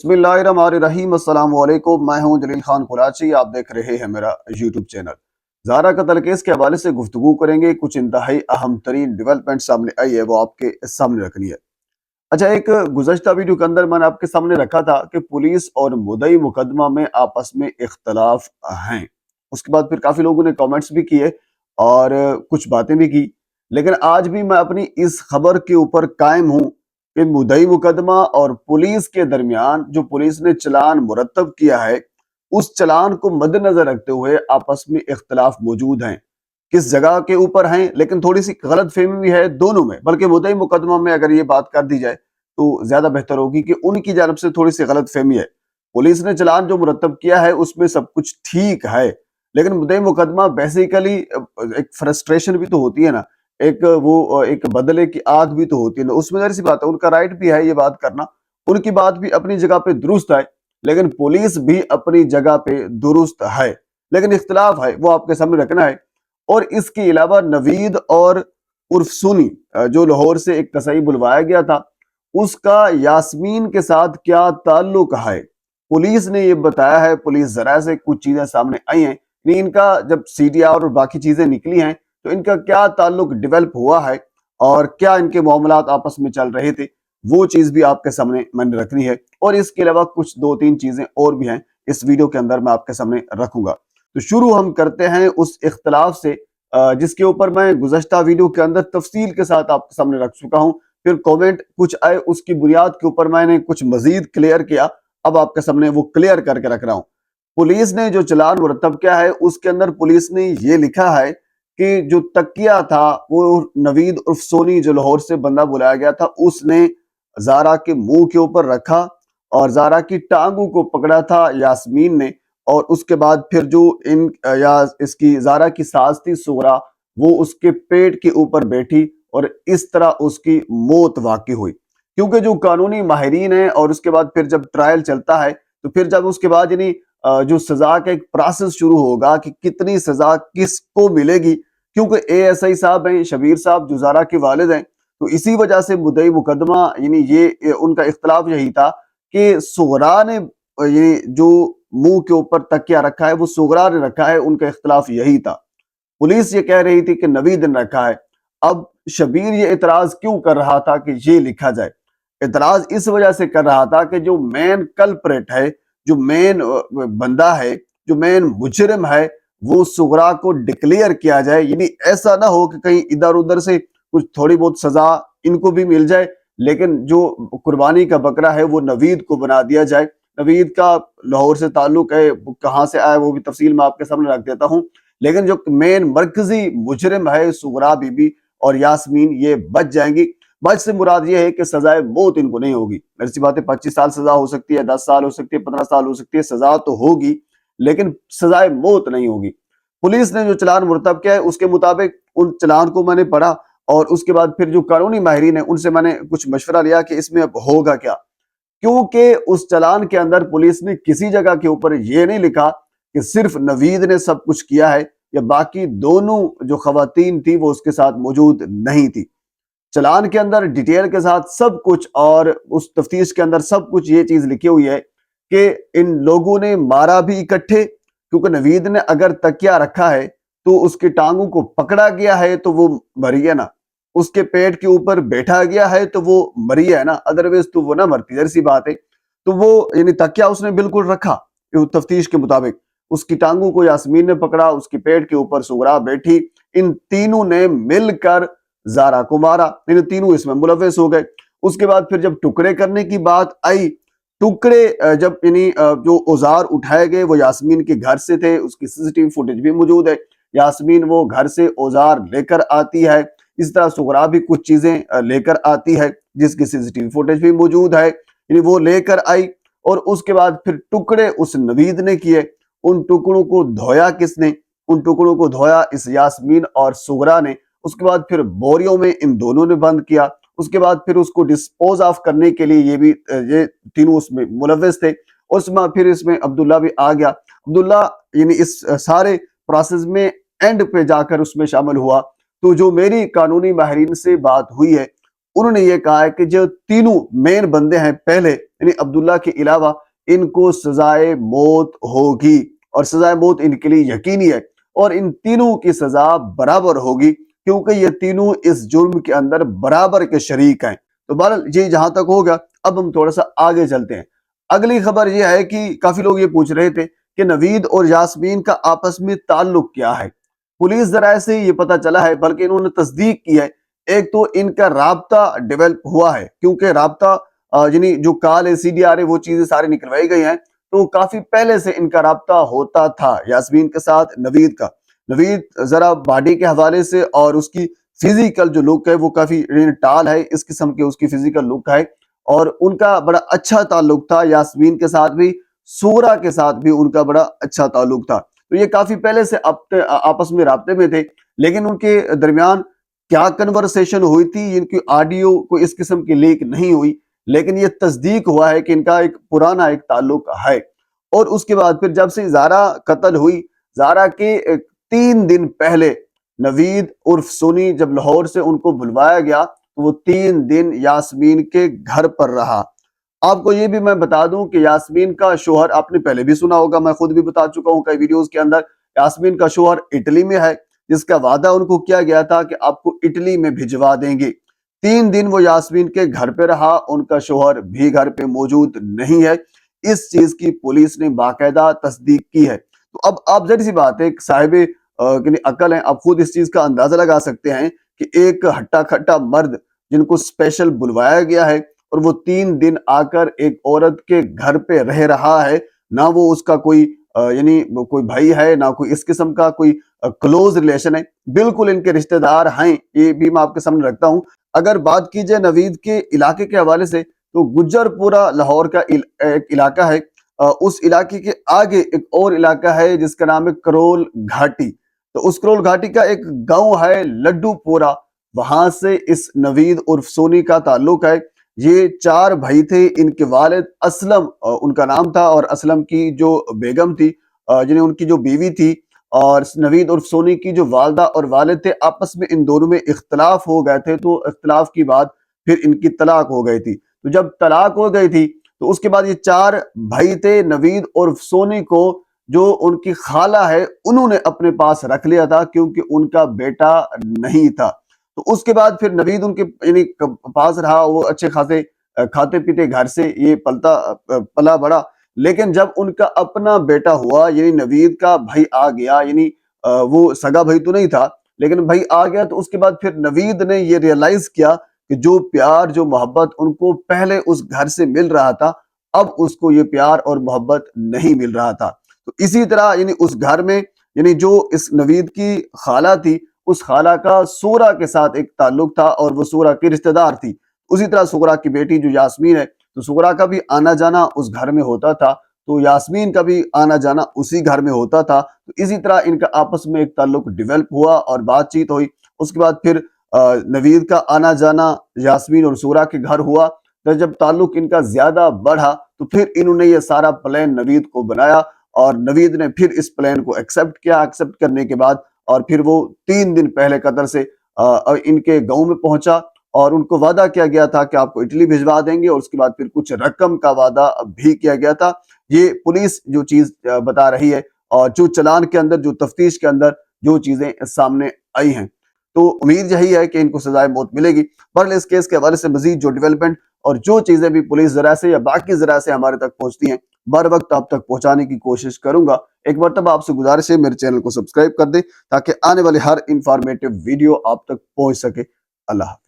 बिस्मिल्लाहिर्रहमानिर्रहीम। अस्सलाम वालेकुम। मैं हूं जलील खान कुराची। आप देख रहे हैं मेरा यूट्यूब चैनल। ज़ारा कत्ल केस के हवाले से गुफ्तगू करेंगे। कुछ इंतहाई अहम तरीन डेवलपमेंट सामने आई है, वो आपके सामने रखनी है। अच्छा, एक गुज़श्ता वीडियो के अंदर मैंने आपके सामने रखा था कि पुलिस और मुद्दई मुकदमा में आपस में इख्तलाफ हैं। उसके बाद फिर काफ़ी लोगों ने कमेंट्स भी किए और कुछ बातें भी की, लेकिन आज भी मैं अपनी इस खबर के ऊपर कायम हूँ कि मुद्दई मुकदमा और पुलिस के दरमियान जो पुलिस ने चलान मुरतब किया है, उस चलान को मद्देनजर रखते हुए आपस में इख्तलाफ मौजूद हैं। किस जगह के ऊपर हैं, लेकिन थोड़ी सी गलत फहमी भी है दोनों में। बल्कि मुद्दई मुकदमा में अगर ये बात कर दी जाए तो ज्यादा बेहतर होगी कि उनकी जानब से थोड़ी सी गलत फहमी है। पुलिस ने चलान जो मुरतब किया है उसमें सब कुछ ठीक है, लेकिन मुद्दई मुकदमा बेसिकली एक फ्रस्ट्रेशन भी तो होती है ना, एक बदले की आग भी तो होती है ना। उसमें जाहिर सी बात है, उनका राइट भी है ये बात करना, उनकी बात भी अपनी जगह पे दुरुस्त है, लेकिन पुलिस भी अपनी जगह पे दुरुस्त है, लेकिन इख्तलाफ है वो आपके सामने रखना है। और इसके अलावा नवीद और उर्फ सुनी, जो लाहौर से एक कसाई बुलवाया गया था, उसका यास्मीन के साथ क्या ताल्लुक है, पुलिस ने ये बताया है। पुलिस जरा से कुछ चीजें सामने आई हैं, यानी इनका जब सीडीआर और बाकी चीजें निकली हैं तो इनका क्या ताल्लुक डेवलप हुआ है और क्या इनके मामलात आपस में चल रहे थे, वो चीज भी आपके सामने मैंने रखनी है। और इसके अलावा कुछ दो तीन चीजें और भी हैं, इस वीडियो के अंदर मैं आपके सामने रखूंगा। तो शुरू हम करते हैं उस इख्तलाफ से जिसके ऊपर मैं गुज़श्ता वीडियो के अंदर तफसील के साथ आपके सामने रख चुका हूं। फिर कमेंट कुछ आए, उसकी बुनियाद के ऊपर मैंने कुछ मजीद क्लियर किया, अब आपके सामने वो क्लियर करके रख रहा हूं। पुलिस ने जो चलान मुरतब किया है उसके अंदर पुलिस ने ये लिखा है कि जो तकिया था वो नवीद उर्फ सोनी, जो लाहौर से बंदा बुलाया गया था, उसने ज़ारा के मुंह के ऊपर रखा और ज़ारा की टांगों को पकड़ा था यास्मीन ने। और उसके बाद फिर जो इसकी ज़ारा की सास थी सुगरा, वो उसके पेट के ऊपर बैठी और इस तरह उसकी मौत वाक़ई हुई। क्योंकि जो कानूनी माहिरीन है और उसके बाद फिर जब ट्रायल चलता है तो फिर जब उसके बाद यानी जो सजा का एक प्रोसेस शुरू होगा कि कितनी सजा किसको मिलेगी, क्योंकि एएसआई साहब हैं, शबीर साहब जो ज़ारा के वालिद हैं, तो इसी वजह से मुद्दई मुकदमा यानी ये उनका इख्तलाफ यही था कि सुगरा ने ये जो मुंह के ऊपर तकिया रखा है वो सुगरा ने रखा है, उनका इख्तलाफ यही था। पुलिस ये कह रही थी कि नवीद ने रखा है। अब शबीर ये इतराज क्यों कर रहा था कि ये लिखा जाए? इतराज इस वजह से कर रहा था कि जो मेन कल्प्रेट है, जो मेन बंदा है, जो मेन मुजरिम है, वो सुगरा को डिक्लेयर किया जाए। यानी ऐसा ना हो कि कहीं इधर उधर से कुछ थोड़ी बहुत सजा इनको भी मिल जाए, लेकिन जो कुर्बानी का बकरा है वो नवीद को बना दिया जाए। नवीद का लाहौर से ताल्लुक है, कहाँ से आया वो भी तफसील मैं आपके सामने रख देता हूँ, लेकिन जो मेन मरकजी मुजरिम है सुगरा बीबी और यास्मीन, ये बच जाएंगी। बच से मुराद ये है कि सजाए मौत इनको नहीं होगी। ऐसी बात है, 25 साल सजा हो सकती है, 10 साल हो सकती है, 15 साल हो सकती है, सजा तो होगी, लेकिन सजाए मौत नहीं होगी। पुलिस ने जो चलान मुरतब किया है उसके मुताबिक उन चलान को मैंने पढ़ा और उसके बाद फिर जो कानूनी माहिरीन है उनसे मैंने कुछ मशवरा लिया कि इसमें अब होगा क्या। क्योंकि उस चलान के अंदर पुलिस ने किसी जगह के ऊपर ये नहीं लिखा कि सिर्फ नवीद ने सब कुछ किया है या बाकी दोनों जो खवातीन थी वो उसके साथ मौजूद नहीं थी। चलान के अंदर डिटेल के साथ सब कुछ और उस तफ्तीश के अंदर सब कुछ ये चीज लिखी हुई है कि इन लोगों ने मारा भी इकट्ठे, क्योंकि नवीद ने अगर तकिया रखा है तो उसकी टांगों को पकड़ा गया है तो वो मरी है ना, उसके पेट के ऊपर बैठा गया है तो वो मरी है ना, अदरवाइज तो वो ना मरती, जैसी बात है। तो वो यानी तकिया उसने बिल्कुल रखा तफ्तीश के मुताबिक। उसकी टांगों को यास्मीन ने पकड़ा, उसके पेट के ऊपर सुगरा बैठी, इन तीनों ने मिलकर ज़ारा को मारा, इन तीनों इसमें मुलव्वस हो गए। उसके बाद फिर जब टुकड़े करने की बात आई, टुकड़े जब यानी जो औजार उठाए गए वो यास्मीन के घर से थे, उसकी सीसीटीवी फुटेज भी मौजूद है। यास्मीन वो घर से औजार लेकर आती है, इस तरह सुगरा भी कुछ चीजें लेकर आती है जिसकी सीसीटीवी फुटेज भी मौजूद है, यानी वो लेकर आई। और उसके बाद फिर टुकड़े उस नवीद ने किए। उन टुकड़ों को धोया किसने? उन टुकड़ों को धोया इस यास्मीन और सुगरा ने। उसके बाद फिर बोरियों में इन दोनों ने बंद किया। उसके बाद फिर उसको डिस्पोज ऑफ करने के लिए ये तीनों उसमें मुलव्वस थे। उसमें फिर इसमें अब्दुल्ला भी आ गया। अब्दुल्ला यानी इस सारे प्रोसेस में एंड पे जाकर उसमें शामिल हुआ। तो जो मेरी कानूनी माहिरीन से बात हुई है انہوں نے یہ کہا ہے کہ جو تینوں مین بندے ہیں پہلے یعنی عبداللہ کے علاوہ ان کو سزائے موت ہوگی اور سزائے موت ان کے لیے یقینی ہے اور ان تینوں کی سزا برابر ہوگی کیونکہ یہ تینوں اس جرم کے اندر برابر کے شریک ہیں۔ تو بہرحال یہ جہاں تک ہوگا، اب ہم تھوڑا سا آگے چلتے ہیں۔ اگلی خبر یہ ہے کہ کافی لوگ یہ پوچھ رہے تھے کہ نوید اور یاسمین کا آپس میں تعلق کیا ہے۔ پولیس ذرائع سے یہ پتہ چلا ہے، بلکہ انہوں نے تصدیق کی ہے، ایک تو ان کا رابطہ ڈیولپ ہوا ہے کیونکہ رابطہ یعنی جو کال ہے، سی ڈی آر ہے، وہ چیزیں ساری نکلوائی گئی ہیں، تو کافی پہلے سے ان کا رابطہ ہوتا تھا یاسمین کے ساتھ نوید کا۔ نوید ذرا باڈی کے حوالے سے اور اس کی فزیکل جو لک ہے وہ کافی ٹال ہے، اس قسم کی اس کی فزیکل لک ہے، اور ان کا بڑا اچھا تعلق تھا یاسمین کے ساتھ بھی، سورا کے ساتھ بھی ان کا بڑا اچھا تعلق تھا۔ تو یہ کافی پہلے سے آپس میں رابطے میں تھے، لیکن ان کے درمیان کیا کنورسیشن ہوئی تھی، ان کی آڈیو کو اس قسم کی لیک نہیں ہوئی، لیکن یہ تصدیق ہوا ہے کہ ان کا ایک پرانا ایک تعلق ہے۔ اور اس کے بعد پھر جب سے زارا قتل ہوئی، زارا کے 3 دن پہلے نوید عرف سونی جب لاہور سے ان کو بلوایا گیا تو وہ 3 دن یاسمین کے گھر پر رہا۔ آپ کو یہ بھی میں بتا دوں کہ یاسمین کا شوہر آپ نے پہلے بھی سنا ہوگا، میں خود بھی بتا چکا ہوں کئی ویڈیوز کے اندر، یاسمین کا شوہر اٹلی میں ہے، جس کا وعدہ ان کو کیا گیا تھا کہ آپ کو اٹلی میں بھجوا دیں گے۔ 3 دن وہ یاسمین کے گھر پہ رہا، ان کا شوہر بھی گھر پہ موجود نہیں ہے۔ اس چیز کی پولیس نے باقاعدہ تصدیق کی ہے۔ تو اب آپ ظاہر سی بات ہے، ایک صاحب عقل ہیں، آپ خود اس چیز کا اندازہ لگا سکتے ہیں کہ ایک ہٹا کھٹا مرد جن کو اسپیشل بلوایا گیا ہے اور وہ 3 دن آ کر ایک عورت کے گھر پہ رہ رہا ہے، نہ وہ اس کا کوئی یعنی کوئی بھائی ہے، نہ کوئی اس قسم کا کوئی کلوز ریلیشن ہے، بالکل ان کے رشتہ دار ہیں، یہ بھی میں آپ کے سامنے رکھتا ہوں۔ اگر بات کی جائے نوید کے علاقے کے حوالے سے تو گجر پورہ لاہور کا ایک علاقہ ہے، اس علاقے کے آگے ایک اور علاقہ ہے جس کا نام ہے کرول گھاٹی۔ تو اس کرول گھاٹی کا ایک گاؤں ہے لڈو پورہ، وہاں سے اس نوید عرف سونی کا تعلق ہے۔ یہ 4 بھائی تھے، ان کے والد اسلم ان کا نام تھا، اور اسلم کی جو بیگم تھی جنہیں ان کی جو بیوی تھی، اور نوید عرف سونی کی جو والدہ اور والد تھے، آپس میں ان دونوں میں اختلاف ہو گئے تھے، تو اختلاف کی بعد پھر ان کی طلاق ہو گئی تھی۔ تو جب طلاق ہو گئی تھی تو اس کے بعد یہ 4 بھائی تھے، نوید عرف سونی کو جو ان کی خالہ ہے انہوں نے اپنے پاس رکھ لیا تھا کیونکہ ان کا بیٹا نہیں تھا۔ تو اس کے بعد پھر نوید ان کے یعنی پاس رہا، وہ اچھے خاصے کھاتے پیتے گھر سے یہ پلا بڑا، لیکن جب ان کا اپنا بیٹا ہوا یعنی نوید کا بھائی آ گیا، یعنی وہ سگا بھائی تو نہیں تھا لیکن بھائی آ گیا، تو اس کے بعد پھر نوید نے یہ ریئلائز کیا کہ جو پیار جو محبت ان کو پہلے اس گھر سے مل رہا تھا، اب اس کو یہ پیار اور محبت نہیں مل رہا تھا۔ تو اسی طرح یعنی اس گھر میں یعنی جو اس نوید کی خالہ تھی، اس خالہ کا سورا کے ساتھ ایک تعلق تھا اور وہ سورا کی رشتہ دار تھی۔ اسی طرح سورا کی بیٹی جو یاسمین ہے، تو سورا کا بھی آنا جانا اس گھر میں ہوتا تھا، تو یاسمین کا بھی آنا جانا اسی گھر میں ہوتا تھا۔ تو اسی طرح ان کا آپس میں ایک تعلق ڈیولپ ہوا اور بات چیت ہوئی۔ اس کے بعد پھر نوید کا آنا جانا یاسمین اور سورا کے گھر ہوا، تو جب تعلق ان کا زیادہ بڑھا تو پھر انہوں نے یہ سارا پلان نوید کو بنایا، اور نوید نے پھر اس پلان کو ایکسپٹ کیا۔ ایکسپٹ کرنے کے بعد اور پھر وہ 3 دن پہلے قطر سے ان کے گاؤں میں پہنچا، اور ان کو وعدہ کیا گیا تھا کہ آپ کو اٹلی بھجوا دیں گے، اور اس کے بعد پھر کچھ رقم کا وعدہ بھی کیا گیا تھا۔ یہ پولیس جو چیز بتا رہی ہے، اور جو چلان کے اندر، جو تفتیش کے اندر جو چیزیں سامنے آئی ہیں، تو امید یہی ہے کہ ان کو سزائے موت ملے گی۔ بہرحال اس کیس کے حوالے سے مزید جو ڈیولپمنٹ اور جو چیزیں بھی پولیس ذرائع سے یا باقی ذرائع سے ہمارے تک پہنچتی ہیں، بر وقت آپ تک پہنچانے کی کوشش کروں گا۔ ایک مرتبہ آپ سے گزارش ہے میرے چینل کو سبسکرائب کر دیں تاکہ آنے والے ہر انفارمیٹو ویڈیو آپ تک پہنچ سکے۔ اللہ حافظ۔